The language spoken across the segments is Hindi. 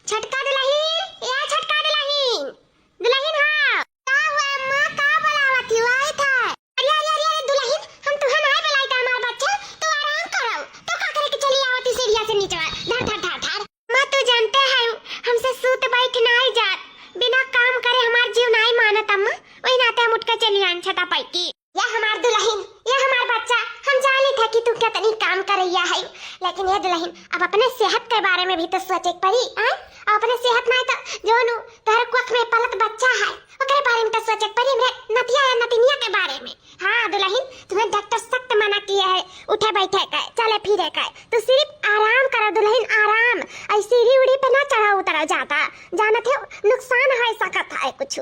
छटका दुल्हन, या छटका दुल्हन, दुल्हन हाँ का हुआ अम्मा, का बोलावत ही वाई था। अरे अरे अरे अरे दुल्हन, हम तुहे नहीं बुलाई था हमार बच्चा, तू आराम करो। तो का करे के चली आवती सीढ़िया से नीचे धर धर धर धर। मां तू जानते है हमसे सूत बैठ नहीं जात, बिना काम करे हमार जीव नहीं मानत अम्मा, वही नाते हम उठ के चली आन छटा पैकी। या हमार दुल्हन, या हमार बच्चा, हम जानी था कि तू कितनी काम करैया है, लेकिन ये दुल्हन अब अपने सेहत के बारे में भी तो सोचे पड़ी। अपने सेहत नहीं तो जोनु तेरे कुख में पलत बच्चा है ओकरे बारे में तो सोचे पड़ी, हमरे नतिया या नतिनिया के बारे में। हाँ दुल्हन, तुम्हें डॉक्टर सख्त मना किया है उठे बैठे का, चले फिरे का, तो सिर्फ आराम करो दुल्हन, आराम। ऐसी सीढ़ी उड़ी पे ना चढ़ा उतरा जाता, जानत है नुकसान हो सकता है कुछ।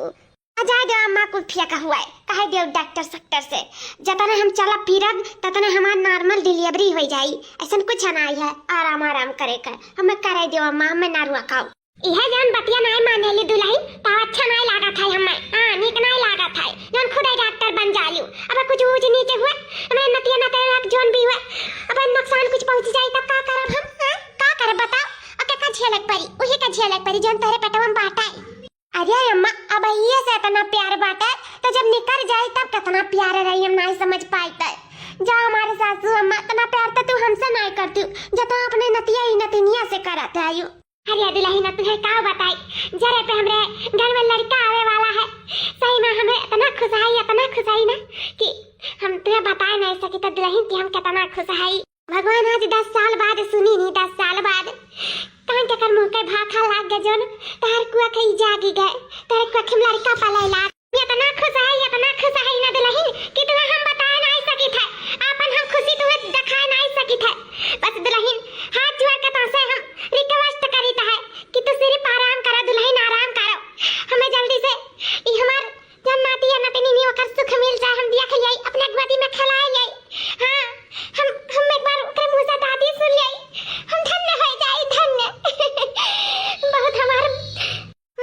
जाए दो अम्मा को फिया हुआ है, कहे दो डॉक्टर सेक्टर से जतना हम चला फिरब ततना हमार नॉर्मल डिलीवरी हो जाई, ऐसा कुछ नहीं है। आराम आराम करे कर हमें करे दो अम्मा, हमें ना रुआ खाओ। यह जान बतिया नहीं माने ली दुल्हन, तो अच्छा नहीं लगा था हमें, हां नीक नहीं लगा था जौन खुद डॉक्टर बन जालू। अब कुछ ऊंच नीचे हुआ हमें नतिया नते जोन भी हुआ, अब नुकसान कुछ पहुंच जाई तब का करब हम? का करब बताओ? और का झेलक पड़ी, वही का झेलक पड़ी जोन तेरे पेटवा में बाटा है। अरे अम्मा अब ये से इतना प्यार बांटा तो जब निकल जाए तब कितना प्यार रही हम नहीं समझ पाते। जा हमारे सासू अम्मा इतना प्यार तो तू हमसे नहीं करती जता अपने नतिया ही नतिनिया से करत है। अरे दुल्हन तुम्हें का बताई, जरे पे हमरे घर में लड़का आवे वाला है, सही में हमें इतना खुश ना कि हम तुम्हें बता नहीं सकी तो दुल्हन कि हम कितना खुश है। भगवान आज 10 साल बाद सुनी नहीं, 10 साल बाद कान के मुंह के भाखा लाग गए जोन तार कुआ के जागी गए, तार कुआ के लड़का पलेला। ये इतना खुश है ना दुल्हन कि तुम्हें हम बता नहीं सकी थे, अपन हम खुशी तुम्हें दिखा नहीं सकी थे। बस दुल्हन हाथ जोड़ के तुमसे हम रिक्वेस्ट करी है कि तू सिर्फ आराम करो दुल्हन, आराम करो। हमें जल्दी से ई हमार जन नाती या नतनी ओकर सुख मिल जाए, हम देख लिया अपने गोदी में खिलाए ले। हां हम एक बार ओकर मुंह से दादी सुन लिया, हम धन्य हो जाए, धन्य। बहुत हमार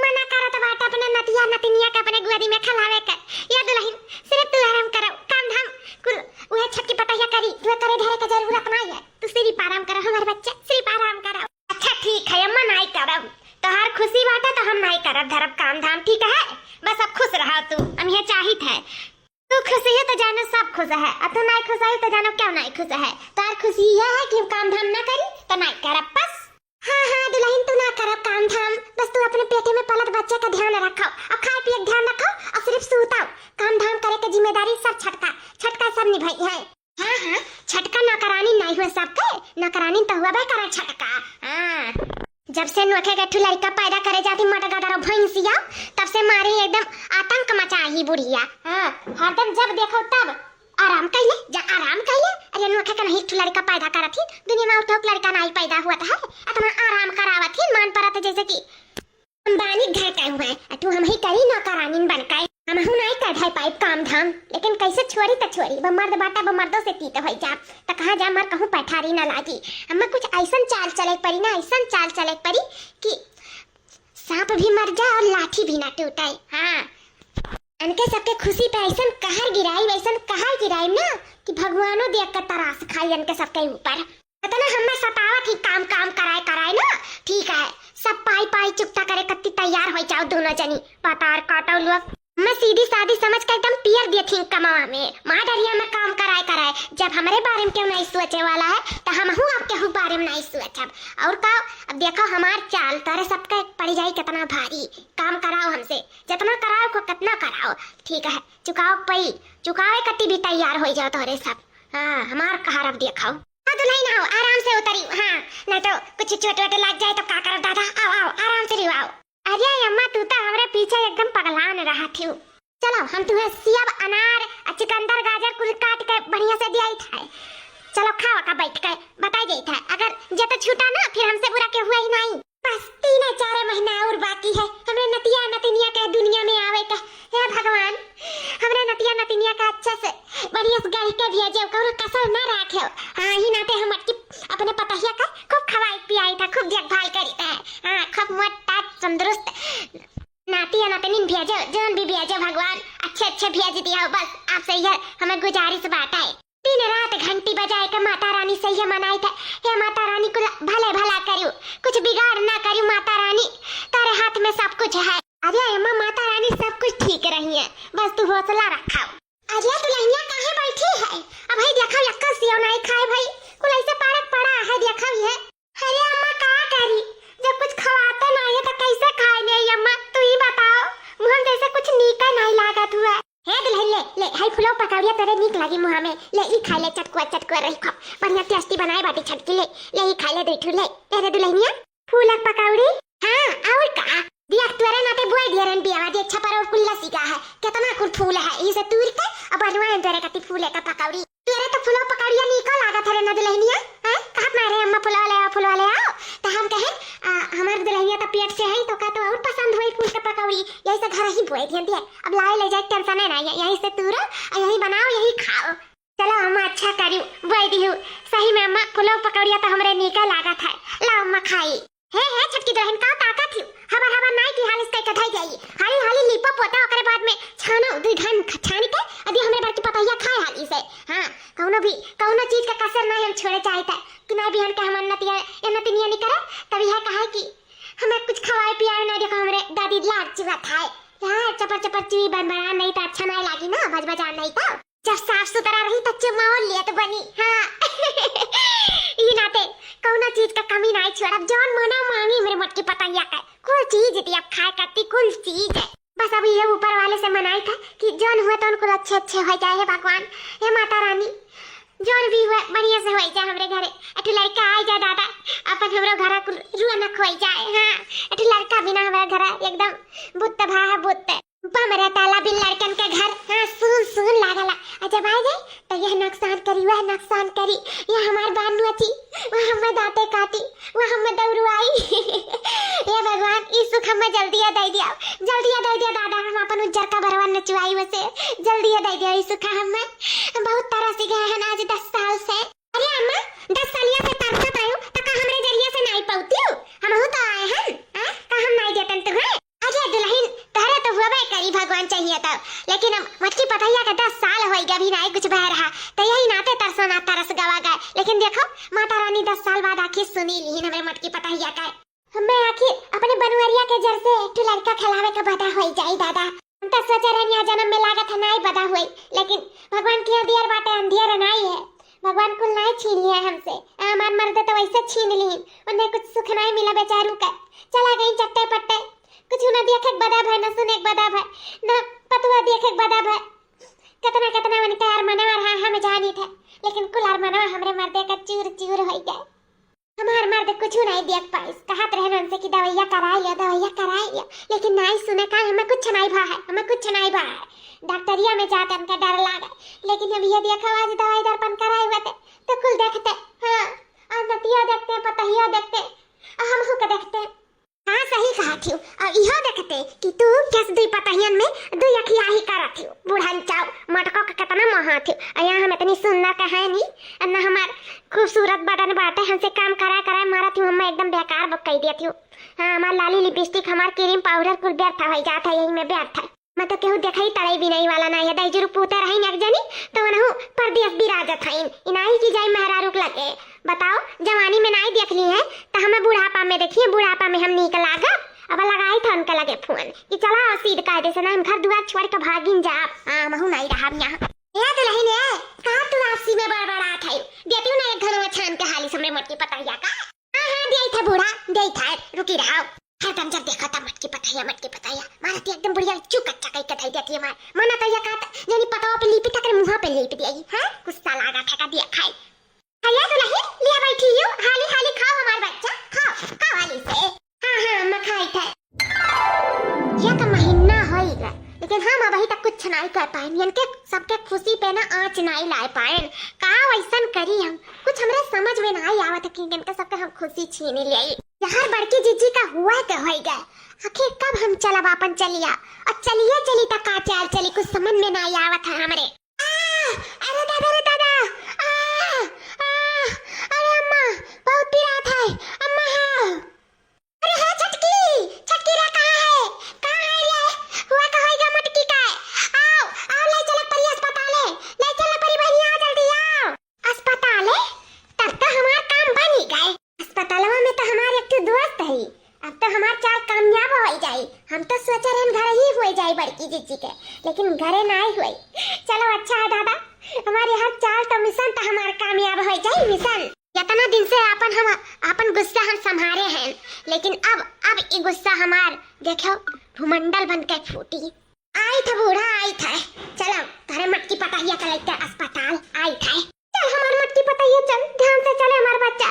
मना करत बात अपने नतिया नतिनिया के अपने गोदी में खिलावे के। या दुल्हन सिर्फ तू आराम करो, काम धाम कुल वह छटकी पटाया करी, तू करे धरे के जरूरत नहीं है, तू सिर्फ आराम करो हमारे बच्चे, सिर्फ आराम करो। अच्छा ठीक है अम्मा नहीं करब, तोहार खुशी बात है तो हम नहीं करब धरब काम धाम, ठीक है? बस अब खुश रहो तू, हम ये चाहित है। तू खुश है तो जानो सब खुश है, और तू नहीं खुश है तो जानो क्यों नहीं खुश है। तोहार खुशी यह है कि हम काम धाम ना करी तो नहीं करब बस। हाँ दुल्हन तू ना करब काम धाम, बस तू अपने पेटे में पलत बच्चे का ध्यान रखो और खाए पिए का ध्यान रखो और सिर्फ सूताओ। काम धाम करे के जिम्मेदारी सब छटका सब निभाई है। हाँ छटका नौकरानी नहीं हुआ सबके, नौकरानी तो हुआ भाई करा छटका। हाँ जब से नोखे गठू लड़का पैदा करे जाती मटगदर भैंसिया, तब से मारी एकदम आतंक मचा ही बुढ़िया। हाँ हरदम जब देखो तब आराम कइले जा आराम कइले। अरे नोखे का नहीं ठू लड़का पैदा करत ही, दुनिया में उठो लड़का नहीं पैदा हुआ था, इतना आराम करावत ही मन परत जैसे कि अंबानी घर का हुआ है। तू हम ही करी नौकरानी बनके, हम हूं नहीं कर पाई काम धाम, लेकिन कैसे छोड़ी तो छोड़ी बमर्द बाटा बमर्दों से तीत हो जा तो कहां जा मर कहूं पैठारी ना लागी। हमें कुछ ऐसा चाल चले पड़ी ना, ऐसा चाल चले पड़ी कि सांप भी मर जाए और लाठी भी ना टूटे। हाँ इनके सबके खुशी पे ऐसा कहर गिराई, वैसा कहर गिराई ना कि भगवानो देख कर तरास खाई इनके सबके ऊपर। पता ना हमें सतावत ही काम कराए ना, ठीक है सब पाई चुकता करे कत्ती तैयार हो जाओ दोनों जनी पतार काटो लोग। मैं सीधी सादी समझ कर एकदम पियर दिए थी कमावा में, माँ डरिया में काम कराए जब हमारे बारे में क्यों नहीं सोचे वाला है तो हम हूँ आपके बारे में नहीं सोचब। और का अब देखो हमार चाल तारे सबका पड़ जाए कितना भारी, काम कराओ हमसे जितना कराओ को कितना कराओ, ठीक है चुकाओ पई चुकावे कत्ती भी तैयार हो जाओ तोरे सब। हाँ हमार कहार अब दिखाओ। हाँ दुल्हन आओ आराम से उतरी, हाँ नहीं तो कुछ चोट वोट लग जाए तो का करो दादा, आओ आराम से रिवाओ। अरे अम्मा तू तो हमारे पीछे एकदम पगलान रहा थी। चलो हम तुम्हें सेब अनार चुकंदर गाजर कुल काट के बढ़िया से दिया था, चलो खाओ का बैठ के बताई गई था। अगर जे तो छूटा ना फिर हमसे बुरा के हुआ ही नहीं। बस 3-4 महीना और बाकी है हमरे नतिया नतिनिया के दुनिया में आवे का। हे भगवान हमरे नतिया नतिनिया का अच्छा से बढ़िया से गढ़ के भेजे, कौनो कसर ना रखे। हाँ ही नाते हम अपने पतहिया का खूब खवाई पियाई था, खूब देखभाल करी था। हाँ खूब मोटा तंदुरुस्त नाती या नातिन भेजो, जोन भी भेजो भगवान अच्छे भेज दिया। बस आपसे यह हमें गुजारिश बात है, दिन रात घंटी बजाए के माता रानी से यह मनाई था, हे माता रानी को भले भला करियो, कुछ बिगाड़ ना करियो माता रानी। में सब कुछ है। अरे अम्मा माता रानी सब कुछ ठीक रही है, बस तू हौसला रखा। अरे दुल्हनिया काहे बैठी है? अब भाई देखा यक्का सेव नहीं खाए भाई, कुल ऐसे पारक पड़ा है देखा ही है। अरे अम्मा का करी, जब कुछ खवाते नहीं है तो कैसे खाए ले अम्मा, तू ही बताओ। मुंह जैसे कुछ नीका नहीं लागत हुआ है। दुल्हन ले ले हाई फुलाव पकौड़िया तेरे नीक लगी मुंह में, ले ई खा ले, चटकुआ रही खा, बढ़िया टेस्टी बनाए बाटी छटकी ले ले ई खा ले देठू ले तेरे दुल्हनिया फूलक पकौड़ी। हां और का दिया तोरे नाते बुआ दियरन बियावा दे अच्छा पर कुल्ला सीगा है, कितना कुल फूल है इसे तूर के अब बनवाए तेरे कति फूले का पकौड़ी। तेरे तो फुलाव पकौड़िया नीक लागत है ना दुल्हनिया, हैं कहत मारे अम्मा फुलाव ले आओ तो हम कहे हमार दुल्हनिया तो पेट से है तो का तो और पसंद होई फूल का पकौड़ी, यही से घर ही बुआ दियन दिए। अब लाए ले जाए टेंशन है ना, यही से तूरो यही बनाओ यही खाओ। चलो अम्मा अच्छा करियो बुआ दियो, सही में अम्मा फुलाव पकौड़िया तो हमरे नीक लागत है, ला अम्मा खाई। हे छटकी दुल्हन का ताकत थी, हवा नाई की हाल इसका कठाई जाई, हाली लिपा पोता ओकरे बाद में छानो दू घन छानी के अभी हमरे बार की पतैया खाए हाली से। हां कौनो चीज का कसर नहीं हम छोड़े चाहता कि ना बिहान के हम नतिया नहीं करे, तभी है कहा कि हमें कुछ खवाए पियाए ना, देखो हमरे दादी लाग चुका था यार, चपर चुई बना नहीं तो अच्छा नहीं लागी ना, बजा नहीं तो जब साफ सुथरा रही तो चुमाओ ले तो बनी। हां ये नाते कौनो चीज का कमी नहीं छोड़ा, जौन मना मांगी मेरे मटकी पतैया का कुल चीज थी, अब खाए करती कुल चीज है। बस अभी ये ऊपर वाले से मनाई था कि जौन हुए तो उनको अच्छे हो जाए है भगवान, हे माता रानी जौन भी हुए बढ़िया से हो जाए हमरे घरे, अठू लड़का आ जाए दादा अपन हमरो घर कुल रुआनक हो जाए। हां अठू लड़का बिना हमारे घर एकदम बुत्त भा है बुत्त बमरे ताला बिन लड़कन के घर। हां सुन लागला जब आ जाए तो यह नुकसान करी वह नुकसान करी, यह हमार बानू अच्छी वह हमें दाते काटी वह हमें दौड़ुआई। ये भगवान इस सुख हमें जल्दी दे दिया दादा, हम अपन उज्जर का भरवन नचवाई वसे जल्दी दे दिया इस सुख हमें, बहुत तरह से गए हैं आज 10 साल से। अरे अम्मा 10 सालिया से तरसत आयो तो का हमरे जरिया से नहीं पौती हम हो तो आए हैं, का हम नहीं देतन तुम्हें। अरे दुल्हन तहरे तो हुआ करी भगवान चाहिए था, लेकिन अब मटकी पतैया का 10 साल हो गया भी नहीं कुछ बह रहा, तो यही नाते तरसो ना तरस गवा गए। लेकिन देखो माता रानी 10 साल बाद आखिर सुनी ली हमें मटकी पतैया का, हमें आखिर अपने बनवरिया के जर से एक लड़का खिलावे का बदा हो जाए दादा। हम तो सोच रहे हैं जन्म में लागत है नहीं बदा हुई, लेकिन भगवान की दियर बाटे अंधियर नहीं है, भगवान को नहीं छीन लिया हमसे, हमार मर्द तो वैसे छीन ली, उन्हें कुछ सुख नहीं मिला बेचारू का, चला गई चट्टे पट्टे, कुछ न देखे बदा भाई न सुने बदा भाई न पतुआ देखे बदा भाई, कितना उनका अरमाना रहा हम जानी थे, लेकिन कुल अरमाना हमरे मर्दे का चूर हो गया। हमार मर्द कुछ नहीं देख पाए, कहत रहे उनसे कि दवाइया कराई लिया, लेकिन नहीं सुने का हमें कुछ नहीं भा है, डॉक्टरिया में जाकर उनका डर लगा, लेकिन अब ये देखो आज दवाई दर्पण कराए हुए थे तो कुल देखते। हां और नतिया देखते पतहिया देखते हम हो के देखते। हां सही कहा थी, और इहो देखते कि तू कैसे दुई पतहियन में दुई अखिया ही करा थी, बुढ़न चाव मटको का कितना महा थी, यहाँ हम इतनी सुंदर का है नहीं ना, हमार खूबसूरत बदन बाटे, हमसे काम करा मारा थी, हम एकदम बेकार बक कह दिया थी। हां हमार लाली लिपस्टिक हमार क्रीम पाउडर कुल व्यर्थ हो जाता है, यही में व्यर्थ है, मैं तो केहू देखई तड़ई भी नहीं वाला नहीं है, दईजुरु पूते रही एक जनी तो वनहु परदेश बिराजत हईन, इनाही की जाई मेहरारूक लगे। बताओ जवानी में नहीं देख ली है तो हमें बुढ़ापा में देखिए, बुढ़ापा में हम नीक लागा, अब लगाई था उनका लगे फोन कि चला सीध कायदे से ना हम घर दुआर छोड़ के भागिन जा, महू नहीं रहा यहाँ। ए दुल्हन है कहां तू आपसी में बड़बड़ात है, देती हूं ना एक घरों में छान के हाली समरे मटकी पतैया का। हां देई था बूढ़ा देई था, रुकी रहो हर टाइम जब देखा था मटकी पतैया मारती एकदम बढ़िया चुक अच्छा कह के थई देती है मार मना तो या कहता जनी पतावा पे लीपी तक मुंह पे लीप देगी। हां गुस्सा लगा था दिया खाई हैया दुल्हन लिया बैठी हूं, हाली खाओ हमार बच्चा, खाओ हाली से। हां मैं खाई था या का महीना होइगा, लेकिन हम अभी तक कुछ नहीं कर पाए, इनके सबके खुशी पे ना आंच नहीं ला पाए, का वैसन करी हम कुछ हमरे समझ में नहीं आवत कि इनके सबके हम खुशी छीन ले यार। बड़की जीजी का हुआ के होइगा, आखिर कब हम चलब अपन चलिया, और चली तक का चाल चली कुछ समझ में नहीं आवत है हमरे। अरे दादा अरे अम्मा बहुत पीड़ा है अम्मा। हाँ अरे है छटकी रे कहां है रे, हुआ का होइगा मटकी का, आओ ले चल परी अस्पताल, ले चल परी बहनी आ जल्दी आओ अस्पताल, तब तो हमार काम बन ही गए। अस्पतालवा में तो हमारे एक दोस्त है, अब तो हमार चाल कामयाब हो जाए। हम तो सोच रहे घर ही हो जाए बड़की जीजी के, लेकिन घरे नहीं हुए। चलो अच्छा है दादा, हमारी हर चाल तो मिशन तो हमार कामयाब हो जाए। मिशन इतना दिन से अपन गुस्सा हम संभाले हैं, लेकिन अब ये गुस्सा हमार देखो भूमंडल बन के फूटी। आई था बूढ़ा आई था, चलो तारे मटकी पटाहिया का लगता अस्पताल आई था। चल हमार मटकी पटाहिया, चल ध्यान से चले हमार बच्चा,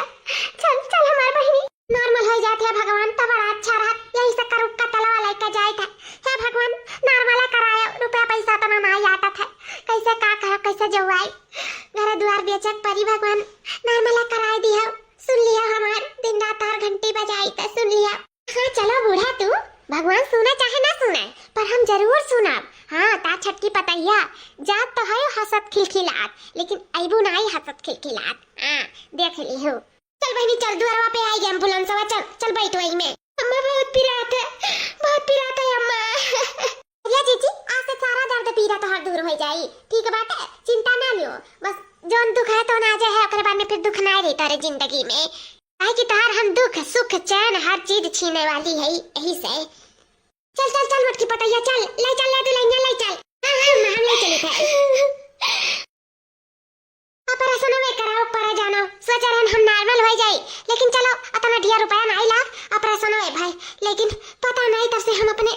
चल चल हमार बहिनी नॉर्मल हो जाते है। भगवान तो बड़ा अच्छा रहा, यही से करू का तलवा लेकर जाए था। हे भगवान नॉर्मल कराया, रुपया पैसा तो ना आता था, कैसे का कहा कैसे जवाई घर द्वार बेचक परी। भगवान नॉर्मल कराए दिया, सुन लिया हमार दिन रात और घंटी बजाई तो सुन लिया। हाँ चलो बूढ़ा तू, भगवान सुना चाहे ना सुना पर हम जरूर सुनाब। हाँ ता छटकी पतैया जात तो है हसत खिलखिलात, लेकिन ऐबू नहीं हसत खिलखिलात। हाँ देख ली हो। चल बहनी चल, द्वारवा पे आई एम्बुलेंस, चल चल बैठ वही में। अम्मा बहुत पिरात है, बहुत पिरात है अम्मा। या जीजी आज से सारा दर्द पीरा तो हर दूर हो जाई, ठीक बात है, चिंता ना लियो। बस जोन दुख है तो ना जाए, ओकरे बाद में फिर दुख ना रहता रे जिंदगी में। काहे कि तार हम दुख सुख चैन हर चीज छीने वाली है, यही से। चल चल चल मटकी पटैया, चल ले चल ले दुल्हनिया ले चल। हम ले चले थे ऑपरेशन में कराओ पर जानो, सोच रहे हम नॉर्मल हो जाए, लेकिन चलो इतना ढेर रुपया नहीं लाग ऑपरेशन में भाई। लेकिन पता नहीं तब से हम अपने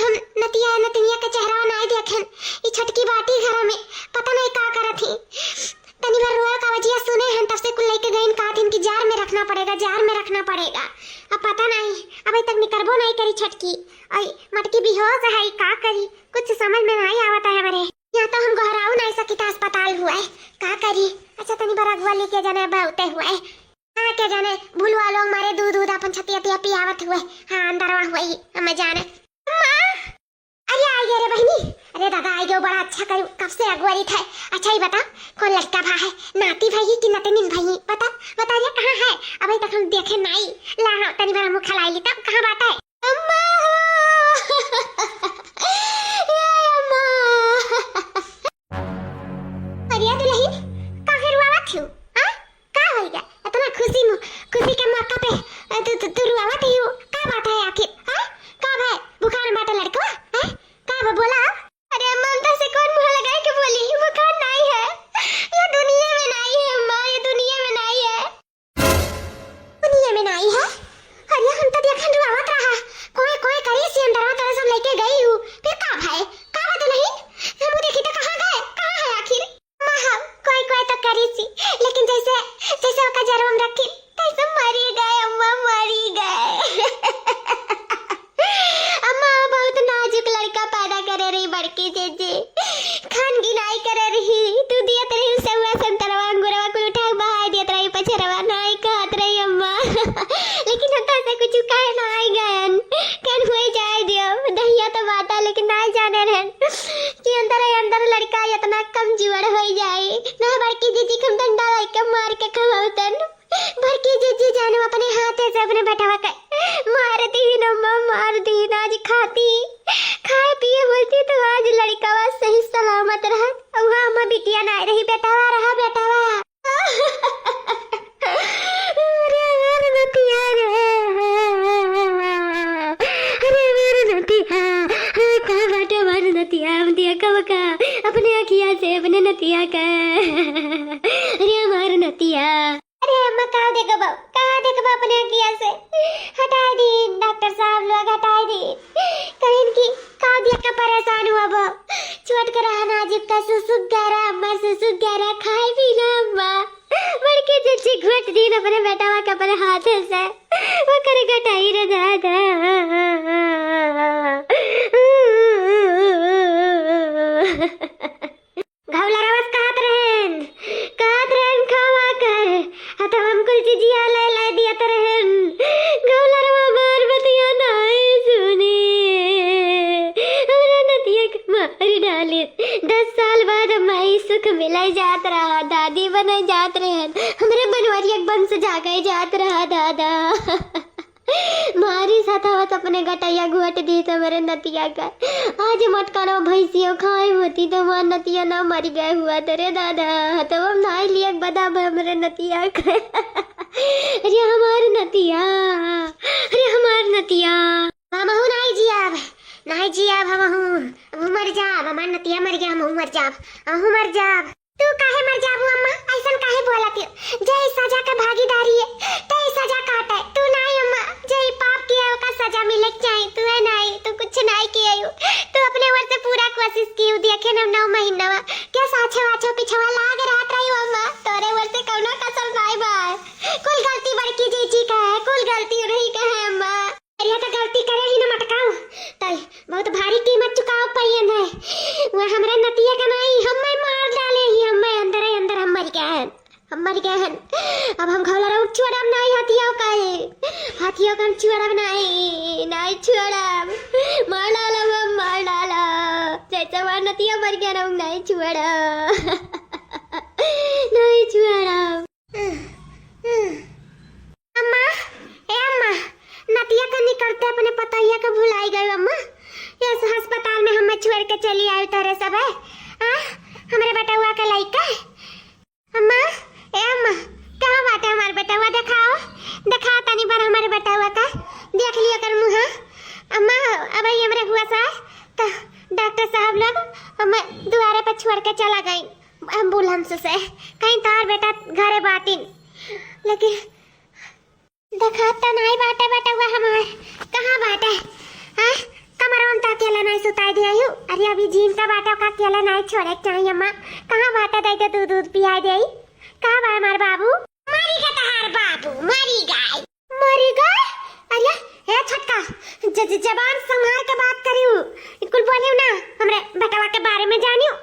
हम नतिया के चेहरा नहीं देखें। ये छटकी बाटी घर में पता नहीं का करत थी, तनी बार रोया का वजह सुने हैं, तब से कुल लेके गए का दिन की जार में रखना पड़ेगा, जार में रखना पड़ेगा। अब पता नहीं अभी तक निकलबो नहीं करी छटकी, और मटकी बेहोश है, का करी कुछ समझ में नहीं आवता है हमारे। यहाँ तो हम गहराऊ नहीं सकी था, अस्पताल हुआ है का करी। अच्छा तनी बार अगवा लेके जाने बहुते हुए हाँ, क्या जाने भूलवा लोग मारे दूध अपन छतिया पियावत हुए। हाँ अंदरवा हुई हमें जाने। अरे आ गए रे बहनी, अरे दादा आ गए, बड़ा अच्छा करी, कब से अगवारी था। अच्छा ही बता कौन लड़का भा है, नाती भाई कि नतनी भाई, बता बता ये कहाँ है, अभी तक हम देखे नहीं। ला तनी बार मुँह खलाई ली, तब कहाँ बात है। अम्मा अरे दुल्हन काहे रुआवत हो? हां का हो गया इतना खुशी के मौका पे तू रुआवत हो, का बात है आखिर? हां का भाई बुखार में बाटे लड़का है, का बोला? अरे ममता से कौन मुंह लगाए के बोली बुखार नहीं है, ये दुनिया में नहीं है मां, ये दुनिया में नहीं है, दुनिया में नहीं है। अरे हम तो देखन रुआवत रहा, कोई कोई करी सी अंदर तरह सब लेके गई हूं, फिर का भाई का बात नहीं, हम देखी तो कहां गए, कहां है आखिर? मां कोई तो करी सी, लेकिन जैसे ओका जरूर रखी कैसे मरी गए अम्मा, मरी गए। अम्मा बहुत नाजुक लड़का पैदा करे रही बड़की जीजी, खान गिनाई करे रही, तू दिया रही सेवा संतरवा अंगूरवा कुल उठा बहाई दिया रही, पछरवा नहीं कहत रही अम्मा। लेकिन हम तो ऐसे कुछ कहे नहीं गए, कन हुए जाए दियो दहिया तो बाता, लेकिन नहीं जाने रहन कि अंदर लड़का इतना कमजोर हो जाए ना। बड़की जीजी कम डंडा लेके मार के खवाउतन, बड़की जीजी जानो अपने हाथे से अपने बेटावा के मारती ही नम्मा, मारती ही आज खाती खाए पिए बोलती तो आज लड़का वा सही सलामत रहा। अब हाँ अम्मा बिटिया नहीं रही, बेटावा रहा बेटावा। अरे मेरे नतिया रे, अरे मेरे नतिया कहाँ बाटे हमारे नतिया, हम दिया कब का अपने अखिया से अपने नतिया का। अरे हमारे नतिया, अरे अम्मा कहाँ देखो अपने अखिया से, हटाए दी डॉक्टर साहब लोग, हटाए दी कहीं की कहाँ दिया का परेशान हुआ वो छोट कर रहा नाजुक का सुसुक गहरा अम्मा, सुसुक गहरा खाए पीना अम्मा। बड़के जच्ची घुट दी अपने बेटा का अपने हाथ से वो करे घटाई रे दादा। घावला रवस कहत रहन खावा कर तो हम कुल चीजिया ले दिया रहन। घावला रवा मार बतिया नहीं सुनी, हमरा नतिया के मार डाले। 10 साल बाद हमारी सुख मिला जात रहा, दादी बने जात रहन, हमरे बनवरिया बंश जागे जात रहा दादा। मारी सतावत अपने गटैया घुट दी तो मेरे नतिया का आज मटका ना भैंसियों खाए होती तो वहाँ नतिया ना मर गए हुआ तेरे दादा, तो हम नहीं लिया बदा मेरे नतिया का। अरे हमार नतिया, अरे हमार नतिया। हमहू नहीं जियाब, नहीं जियाब हमहू मर जाब। हमार नतिया मर गया, हमहू मर जाब, हमहू मर जाब। तू काहे मर जाबू अम्मा? ऐसन काहे बोलत है? जय सजा के भागीदारी है, तय सजा काटे। तू नहीं अम्मा, जय पाप किया ओका सजा मिले चाहिए। तू है नहीं, तू कुछ नहीं किया। तू अपने ओर से पूरा कोशिश की। देखे ना 9 महीना क्या साछे वाछे पिछवा लाग रहत रही अम्मा। तोरे ओर से कौनो कसम नहीं बा। कुल गलती बड़की जीजी का है, कुल गलती नहीं का है अम्मा। अरे तो गलती करे ही ना मटकाओ, तय बहुत भारी कीमत चुकाओ पहियन है। वो हमरे नतिया का नहीं, हमें मार डाले ही। हमें अंदर ही अंदर हम मर गए हैं, हम मर गए हैं। अब हम घोला उठ छोड़ब नहीं हाथियों का है, हाथियों का हम छोड़ब नहीं, नहीं छोड़ब। मार डालब, हम मार डालब। जैसे हमार नतिया मर गया ना, हम नहीं छोड़ब, नहीं छोड़ब। अम्मा, ए अम्मा, नतिया का निकलते अपने पतैया का भुलाई गई अम्मा। इस अस्पताल में हमें छोड़ के चली आई तारे सब है। हमारे बेटा हुआ का लड़का अम्मा, ए अम्मा, कहाँ बात है हमारे बेटा हुआ? दिखाओ, दिखा तनी बार हमारे बेटा हुआ का, देख लिया कर मुँह। अम्मा अब ये हमारे हुआ सा तो डॉक्टर साहब लोग हमें द्वारे पर छोड़ के चला गई एम्बुलेंस से। कहीं तार बेटा घरे बातिन, लेकिन देखा तो नहीं बाटे बेटा हुआ हमारे। कहाँ बाटे? हाँ, कमरों तक अकेला नहीं सुताई दिया हूँ। अरे अभी जीन का बाटा का अकेला नहीं छोड़े चाहिए अम्मा। कहाँ बाटा दे के दूध दूध पिया दे? कहाँ बा हमारे बाबू? मरी गए तहार बाबू, मरी गए, मरी गए। अरे हे छटका, जबान संभाल के बात करियो। कुल बोलियो ना हमरे बेटवा के बारे में जानियो।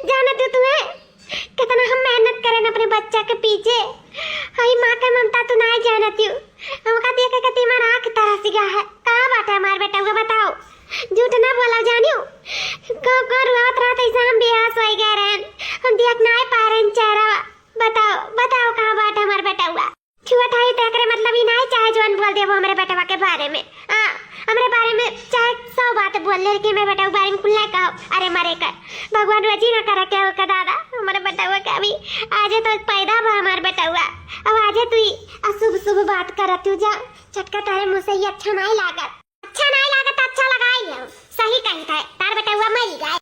जाने दो तुम्हें कितना हम मेहनत करें अपने बच्चा के पीछे। हई माँ के ममता तू नहीं जानती हूँ। हमका देख के कति मन आँख तरस गया है। कहाँ बात है हमारे बेटा हुआ? बताओ, झूठ ना बोला जानियो। कर रात ऐसा हम बेहोश हो गए रहन, हम देख नहीं पा रहे चेहरा। बताओ बताओ कहाँ बात है हमारे बेटा हुआ? छुआ ठाई तेरे मतलब ही नहीं चाहे जोन बोल दे वो हमारे बेटवा के बारे में। हमारे बारे में चाहे 100 बात बोल ले, लेकिन मेरे बेटा के बारे में कुल नहीं कहो। अरे मरे कर भगवान वजी ना करे क्या होगा दादा। हमारे बेटा हुआ का भी आज तो पैदा हुआ हमारे बेटा हुआ। अब आज तू अशुभ शुभ बात कर तू जा छटका। तारे मुँह से ही अच्छा नहीं लागत, अच्छा नहीं लागत, अच्छा लगा ही सही कही था। तार बेटा हुआ मरी गए।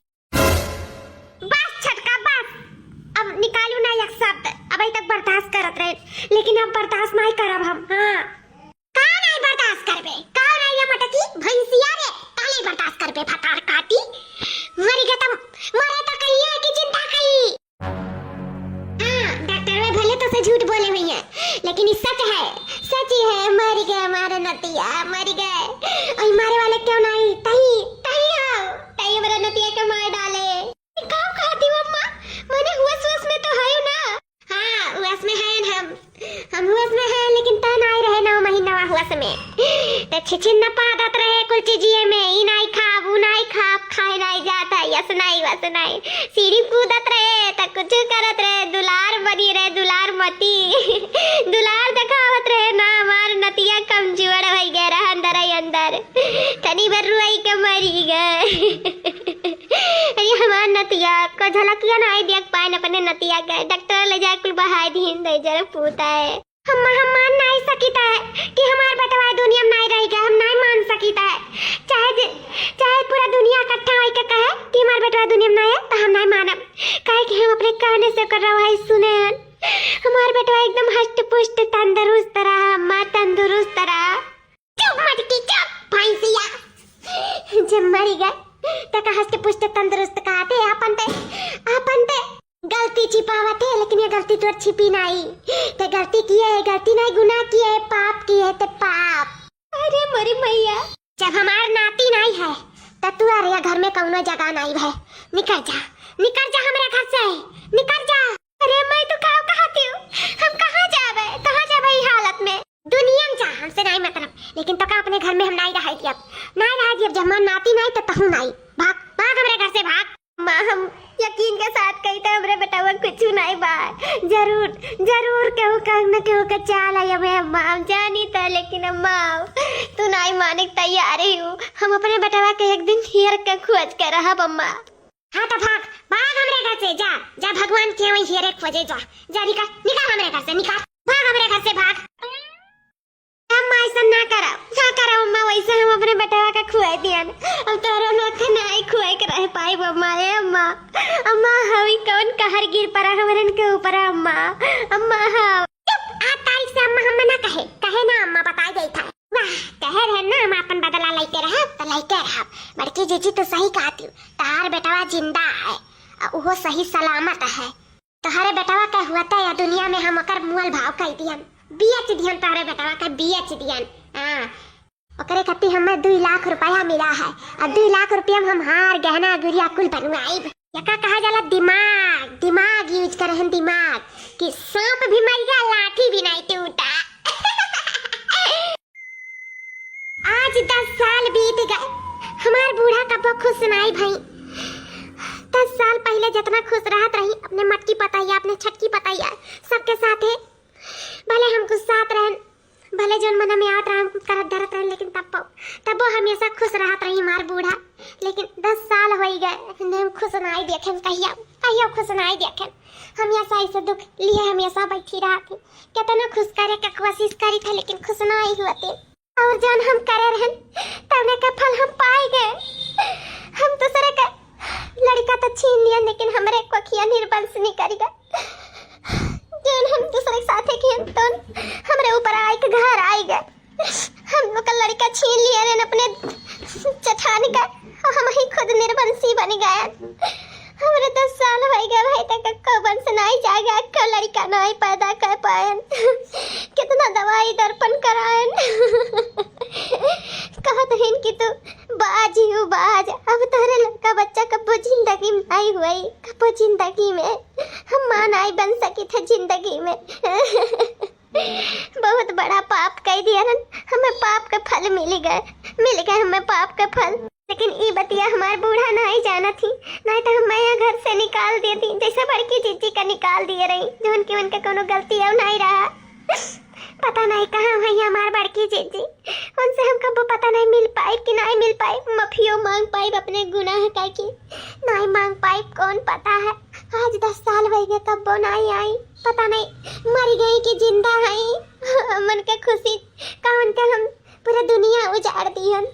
बस छटका बस, अब निकालू ना एक शब्द। अभी तक बर्दाश्त करत रहे, लेकिन अब बर्दाश्त नहीं करब हम। हाँ, कहाँ नहीं बर्दाश्त करबे? कहाँ नहीं ये मटकी भैंसिया रे, काले बर्दाश्त करबे फटार काटी। मरी गए तुम, मरे तो कही है कि जिंदा कही। हाँ, डॉक्टर वे भले तो से झूठ बोले हुई है, लेकिन ये सच है, सच ही है। मर गए हमारे नतिया, मर गए। और मारे वाले क्यों नहीं? तही तही हो, तही हमारे नतिया के मार डाले। कहाँ खाती हो अम्मा? मैंने हुस में तो है ना। हाँ, हुस में है हम हुस में है, लेकिन तो नहीं रहे 9 महीना हुस में। तो छिछिन पादत रहे कुल चीजिए में। ई नहीं खाब, ऊ नहीं खाब, खाए नहीं जाता, यस नहीं वस नहीं। सीढ़ी कूदत रहे तो कुछ करत रहे, दुलार बनी रहे, दुलार मती दुलार दिखावत रहे ना। हमार नतिया कमजोर हो गए रहा अंदर ही अंदर, तनी भर रुआई के मरी गए। अरे हमार नतिया को झलकिया नहीं देख पाए अपने नतिया के। डॉक्टर ले जाए कुल बहाई दीन दे जरा पूता है। हम मान नहीं सकीता है कि हमार बेटवा दुनिया में नहीं रहेगा। हम नहीं मान सकीता है, चाहे पूरा दुनिया इकट्ठा होके कहे कि हमार बेटवा दुनिया में नहीं है, तो हम नहीं मानब। काहे कि हम अपने कान से कर रहा है सुने हैं। हमार बेटवा एकदम हष्ट पुष्ट तंदुरुस्त रहा, अम्मा तंदुरुस्त रहा। चुप मटकी चुप भैंसिया, जब मरी गए तक हष्ट पुष्ट तंदुरुस्त कहते अपन ते गलती छिपावत है, लेकिन ये गलती तो छिपी नहीं। ते गलती की है, गलती नहीं, गुनाह की है, पाप की है, ते पाप। अरे मरी मैया, जब हमार नाती नहीं है तो तू अरे घर में कौनो जगह नहीं है। निकल जा हमारे घर से, निकल जा। अरे मैं तो कहती हूँ, हम कहाँ जावे इस हालत में? दुनिया में जा, हमसे नहीं मतलब, लेकिन तो का अपने घर में हम नहीं रहेगी। अब नहीं रहेगी, अब जब हमार नाती नहीं तो तहू नहीं। भाग भाग हमारे घर से भाग। माँ हम यकीन के साथ कही था हमारे बेटा हुआ कुछ नहीं बात। जरूर केहू कहना केहू का चाल है हमें माँ जानी था, लेकिन अम्मा तू नहीं माने तैयार ही हूँ। हम अपने बेटा के एक दिन हेर के खोज के रहा अम्मा। हाँ तो भाग भाग हमारे घर से, जा भगवान के वही हेरे खोजे, जा निकल हमारे घर से, निकल। भाग हमरे घर से भाग। अम्मा ऐसा ना करो अम्मा, वैसे हम अपने बेटवा का खुआई दियन, अब तोरो लोग के नहीं खुआई के रह पाई अम्मा। ए अम्मा, अम्मा हवी कौन कहर गिर पड़ा हमरन के ऊपर अम्मा। अम्मा हाँ आ तारीख से अम्मा हम ना कहे ना अम्मा बता गई था। वाह कहे रहे ना हम अपन बदला लेते रह तो लेते रह। बड़की जीजी तो सही कहती, तार बेटवा जिंदा है वो सही सलामत है। तोहरे बेटवा का हुआ था या दुनिया में हम ओकर मोल भाव कह दियन, बीएच दियन तोहरे बेटवा का बीएच दियन। हां ओकरे खातिर हमें 2 लाख रुपया मिला है और 2 लाख रुपया में हम हार गहना गुड़िया कुल बनवाई। यका कहा जाला दिमाग यूज करे हैं, दिमाग कि सांप भी मर गया लाठी भी नहीं टूटा। आज 10 साल बीत गए, हमार बूढ़ा कब खुश सुनाई भाई। 10 साल पहले जितना खुश रहत रही अपने मटकी पताइया अपने छटकी पताइया सबके साथ है, भले हम कुछ साथ रहन, भले जौन मन में आवत रहन करत धरत रहन, लेकिन तब वो हमेशा खुश रहत रही हमार बूढ़ा। लेकिन 10 साल हो गए हम खुश नहीं देखे, कहिया खुश नहीं देखे। हमेशा ऐसे दुख लिए हमेशा बैठी रहती, कितना खुश करे का कोशिश करी था लेकिन खुश नहीं हुए। और जौन हम करे रहन तब का फल हम पाए गए। हम दूसरे का लड़का तो छीन लिया लेकिन हमरे कोखिया निर्वंश नहीं करी गए। जौन हम दूसरे के साथ किए तो हमरे ऊपर आए के घर आई गए। हम लोग का लड़का छीन लिया रे अपने चठान का, हम ही खुद निर्वंशी बन गए। हमरे 10 साल हो गए भाई तक को वंश नहीं जाएगा, को लड़का नहीं पैदा कर पाए। कितना दवाई दर्पण कराएं। कहत हैं कि तू बाज ही बाज, अब तोरे लड़का बच्चा कबो जिंदगी में नहीं हुई, कबो जिंदगी में हम मां नहीं बन सकी थे जिंदगी में। बहुत बड़ा पाप कर दिया, हमें पाप का फल मिल गए हमें पाप का फल। लेकिन ये बतिया हमारे बूढ़ा नहीं जाना थी, नहीं तो हम यहाँ घर से निकाल देती जैसे बड़की जीजी का निकाल दिए रही, जो उनका कोनो गलती है नहीं रहा। पता नहीं कहाँ है हमारे बड़की जीजी, उनसे हम कब पता नहीं मिल पाई कि नहीं मिल पाई। माफियो मांग पाई अपने गुनाह का कि नहीं मांग पाई, कौन पता है। आज 10 साल हो गए कब नहीं आई, पता नहीं मर गई कि जिंदा है। मन के खुशी का उनके हम पूरा दुनिया उजाड़ दियन,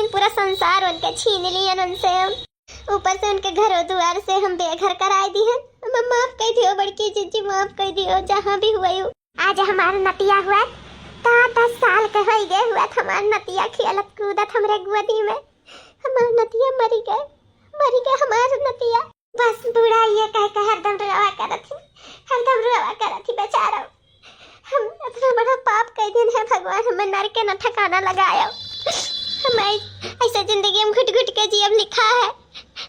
पूरा संसार उनके छीन लियन उनसे। ऊपर से उनके घरों द्वार से हम बेघर कराए दियन। माफ कर दियो बड़की जीजी, माफ कर दियो जहाँ भी हुआ। आज हमारा नतिया हुआ तो 10 साल का हो गए हुआ, हमारा नतिया खेलत कूदत हमरे गोदी में। हमारा नतिया मरी गए हमारा नतिया। बस बूढ़ा ये कह हरदम रोवा करत थी बेचारा। हम इतना बड़ा पाप कर दिन है भगवान, हमें नर के न ठिकाना लगाया। हमें ऐसे जिंदगी में घुट के जीव लिखा है,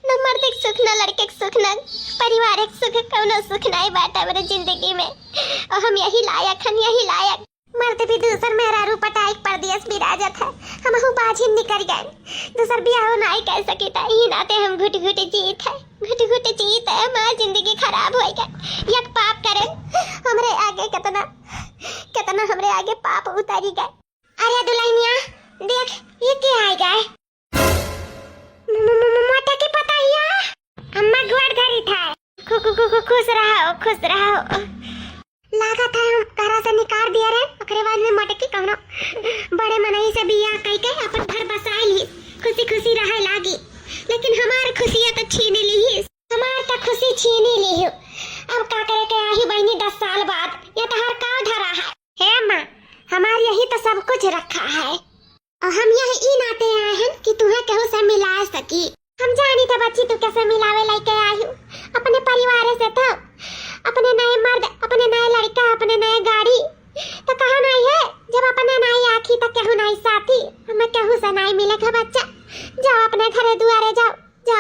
न मर्द के सुख न लड़के के सुख न पारिवारिक सुख, कौनो सुख नहीं बाटा मेरे जिंदगी में। और हम यही लायक मर्द भी दूसर मेरा रूप पटाइक परदेश विराजत है, हम बाजी निकल गए, दूसर बियाह नहीं कर सकी था। ही नाते हम घुट जीत है, हमारी जिंदगी खराब हो गई। एक पाप करे हमरे आगे कितना हमरे आगे पाप उतारी गए। अरे दुल्हनिया देख ये क्या आ गए, मोटा की पताइया अम्मा गुआड़ घरी था। खुश रहो। लागत है हम घरा से निकाल दिया रे, ओकरे बाद में मटकी कौनो बड़े मनई से बियाह कई के अपन घर बसाई ली, खुशी रहे लागी। लेकिन हमार खुशियां तो छीन ली, हमार तो खुशी छीन ली। अब का करे के आई बहनी 10 साल बाद, ये तो हर का धरा है। हे मां हमार यही तो सब कुछ रखा है, और हम यही ई नाते आए हैं कि तुम्हें केहू से मिला सकी। हम जानी तो बच्ची तू कैसे मिलावे लेके आई हूँ अपने परिवार से, तो अपने नए मर्द, अपने नए लड़का, अपने नए गाड़ी, तो कहा नहीं है जब अपने नई आखी तो केहू नहीं साथी। हमें केहू से नहीं मिलेगा बच्चा, जाओ अपने घरे दुआरे जाओ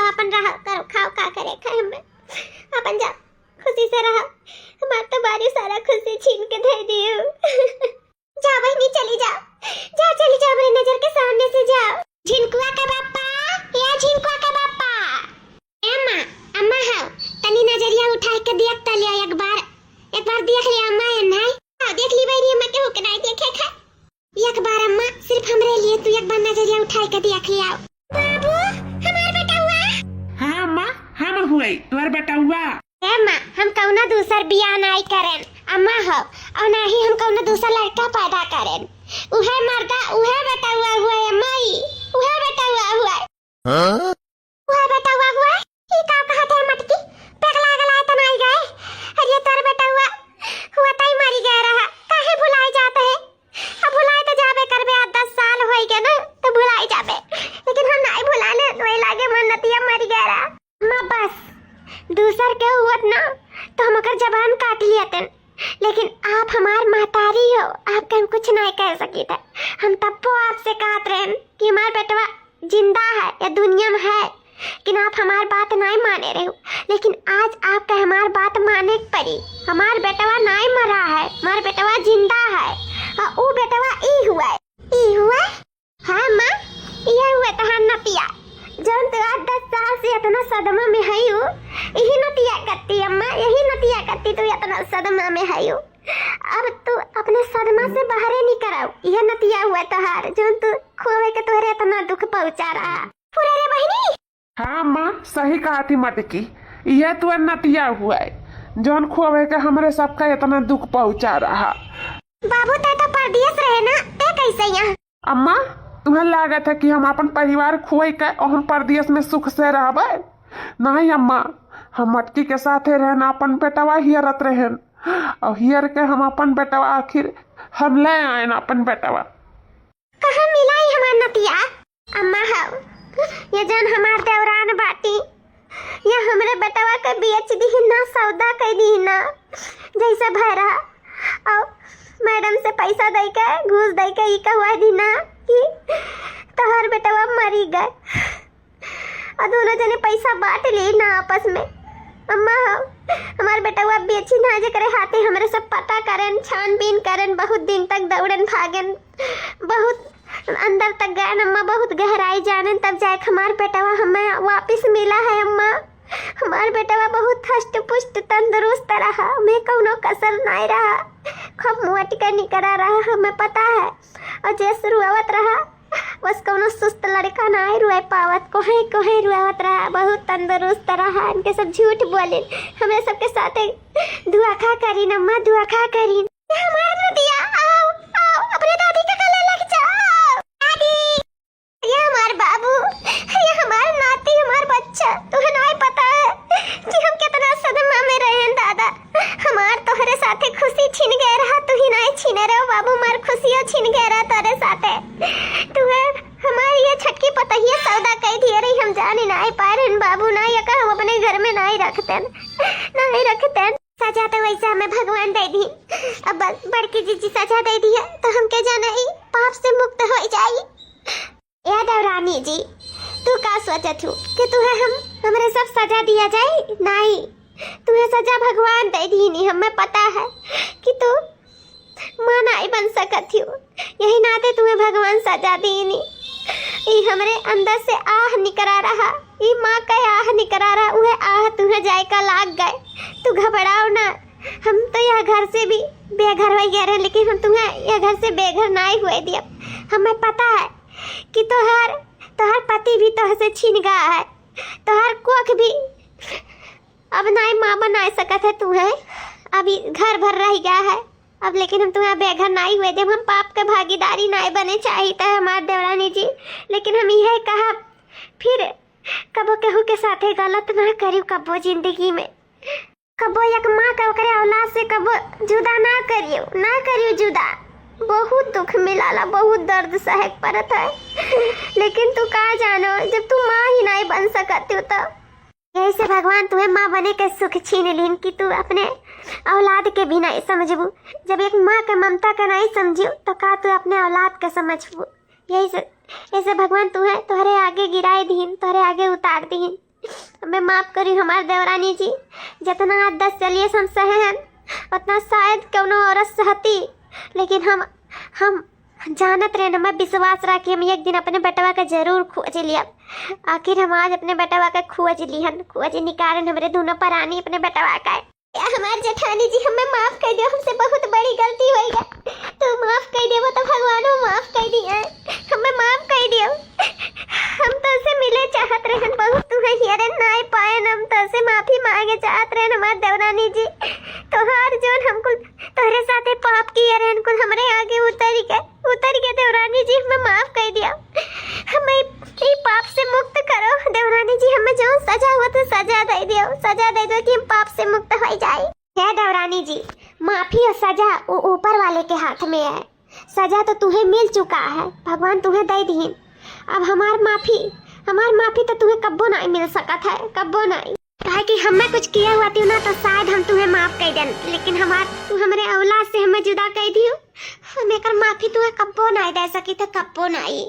अपन रहो करो खाओ का करे खाए, हमें अपन जाओ खुशी से रहो। हमार तो बारी सारा खुशी छीन के दे दियो। जाओ बहनी चली जाओ मेरी नजर के सामने से जाओ। झिनकुआ का बाप्पा, या झिनकुआ का बाप्पा। अम्मा हाँ तनी नजरिया उठा के देख त लिया एक बार देख लिया अम्मा। नहीं देख ली भाई अम्मा के होके नहीं देखे खा एक बार अम्मा, सिर्फ हमरे लिए तू एक बार नजरिया उठा के देख लिया। बाबू हमार बेटा हुआ। हाँ अम्मा हम हुए तुम्हार बेटा हुआ। अम्मा हम कौना दूसर बियाह नहीं करें, अम्मा हो और ना ही हम कौनो दूसरा लड़का पैदा करें। उहे मर्दा उहे बेटा हुआ है अम्मा ही उहे बेटा हुआ है। हाँ? उहे बेटा हुआ है ई का कहत है मटकी पगला गला त नहीं गए। अरे तोर बेटा हुआ तई मरी गया रहा काहे भुलाए जाते है। अब भुलाए तो जाबे करबे 10 साल होई गए ना तो भुलाए जाबे लेकिन हम नहीं भुलाने वही लागे मन नतिया मरी गया रहा। अम्मा बस दूसर के हुआ ना तो हम अगर जबान काट लिया तन लेकिन आप हमार महतारी हो आपके हम कुछ नहीं कह सकी थे। हम तब तो आपसे कहते रहे कि हमार बेटवा जिंदा है या दुनिया में है लेकिन आप हमार बात नहीं माने रहे हो। लेकिन आज आपका हमार बात माने पड़ी। हमार बेटवा नहीं मरा है हमार बेटवा जिंदा है और वो बेटवा ई हुआ है। हाँ माँ ये हुआ तो हाँ नतिया जौन तो 10 साल से इतना सदमा में है हो यही नतिया करती अम्मा यही नतिया करती तो इतना सदमा में है हो। अब तू अपने सदमा से बाहर नहीं कराओ यह नतिया हुआ तोहार जौन तू खोवे के तोहरे इतना दुख पहुंचा रहा पूरे रे बहनी। हाँ माँ सही कहा थी मटकी यह तो नतिया हुआ है जौन खोवे के हमारे सबका इतना दुख पहुंचा रहा। बाबू ते तो परदेश रहे ना ते कैसे यहाँ। अम्मा तुम्हें लागत है कि हम अपन परिवार खोए के और हम परदेश में सुख से रहबे। नहीं अम्मा हम मटकी के साथे रहना अपन बेटवा हियरत रहन और हियर के हम अपन बेटवा आखिर हम ले आए ना अपन बेटवा। कहाँ मिला ही हमार नतिया अम्मा हाउ ये जन हमार देवरान बाटी या हमरे बेटवा के बेच दी ना सौदा कर दी ना जैसे भरा और मैडम से पैसा दे के घूस दे के ई कहवा दी ना कि तोहर बेटवा मरी गए और दोनों जने पैसा बांट ली ना आपस में। अम्मा हमार बेटवा बेची ना जे करे हाथे हमरे सब पता करन छानबीन करन बहुत दिन तक दौड़न भागन बहुत अंदर तक गए अम्मा बहुत गहराई जानन तब जाके हमार बेटवा हमें वापस मिला है। अम्मा हमार बेटवा बहुत हष्ट पुष्ट तंदुरुस्त रहा मैं कौनो कसर नहीं रहा खूब मोट के निकला रहा हमें पता है और जैसे रुआवत रहा बस कौनो सुस्त लड़का नहीं रुए पावत कोहे रुआवत रहा बहुत तंदुरुस्त रहा। इनके सब झूठ बोले हमें सबके साथ दुआ खा करी अम्मा दुआ खा करी हमारे नदिया आओ आओ अपने दादी के गले लग जाओ दादी ये हमार बाबू ये हमार नाती हमार बच्चा तुम्हें नहीं पता है कि हम कितना सदमा में रहे दादा हमार तोहरे साथे खुशी छिन गए रहा तू ही नहीं छीने रहो बाबू हमार खुशियां छिन गए रहा तोरे साथे तुम्हें हमारी ये छटकी पतहिया सौदा कही थी अरे हम जाने नहीं पा रहे बाबू ना ये हम अपने घर में नहीं रखते सजा तो वैसे हमें भगवान दे दी अब बड़की जीजी सजा दे दी है तो हम क्या जाना ही पाप से मुक्त हो जाए। या देवरानी जी तू का सोचत हूँ कि तुम्हें हमारे सब सजा दिया जाए नहीं तुम्हें सजा भगवान दे दी नहीं हमें पता है कि तू माँ नहीं बन सकती हो यही नाते तुम्हें भगवान सजा दी नहीं ये हमारे अंदर से आह निकरा रहा ये माँ का आह निकरा रहा वह आह तुम्हें जायका लाग गए तू घबराओ ना हम तो यह घर से भी बेघर हो गए रहे लेकिन हम तुम्हें यह घर से बेघर नहीं हुए दिया। हमें पता है कि तोहर पति भी तोहर से छीन गया है तोहर कोख भी अब नहीं माँ बना सकत है तुम्हें अभी घर भर रह गया है अब लेकिन हम तुम्हें बेघर नहीं हुए जब हम पाप के भागीदारी नहीं बने चाहिए हमारे देवरानी जी। लेकिन हम यह कहा फिर कबो केहू के साथे गलत ना करियो कबो जिंदगी में कबो एक माँ का करे औलाद से कबो जुदा ना करियो जुदा बहुत दुख मिलाला बहुत दर्द सहे पड़त है लेकिन तू का जानो जब तू माँ ही नहीं बन सकती हो तो यही से भगवान तुम्हें माँ बने के सुख छीन लीन कि तू अपने औलाद के भी नहीं समझबू जब एक माँ के ममता का नहीं समझियो तो का तू अपने औलाद का समझबू। यही से ऐसे भगवान तुम्हें तोहरे आगे गिराए दीन तोहरे आगे उतार दीन हमें माफ करी हमारे देवरानी जी जितना 10 चलिए हम सहे हैं उतना शायद कौनो औरत सहती लेकिन हम जानत रहे मैं विश्वास रखी हम एक दिन अपने बेटवा का जरूर खोज लिया। आखिर हम आज अपने बेटवा का खोज निकालन हमारे दोनों प्राणी अपने बेटवा का हमारे जेठानी जी हमें माफ कर दो हमसे बहुत बड़ी गलती हुई है तो माफ कर दो तो भगवान माफ कर दिया हमें माफ कर दियो हम तो से मिले चाहत रहे बहुत तुम्हें हियरे नहीं पाए हम तो से माफी मांगे चाहत रहे हमारे देवरानी जी तोहार जोन हमको देवरानी जी हमें जो सजा हुआ तो सजा दे दो कि हम पाप से मुक्त हो जाए। है देवरानी जी, माफी और सजा वो ऊपर वाले के हाथ में है। सजा तो तुम्हें मिल चुका है, भगवान तुम्हें दे दी। अब हमार माफी तो तुम्हें कब्बो नहीं मिल सकत है, कब्बो नहीं। कहे कि हमें कुछ किया हुआ थी ना तो शायद हम तुम्हें माफ कर दें, लेकिन तू हमारे औलाद से हमें जुदा कर दियो। हम एकर माफी तुम्हें कब्बो नहीं दे सकी तो कब्बो नहीं।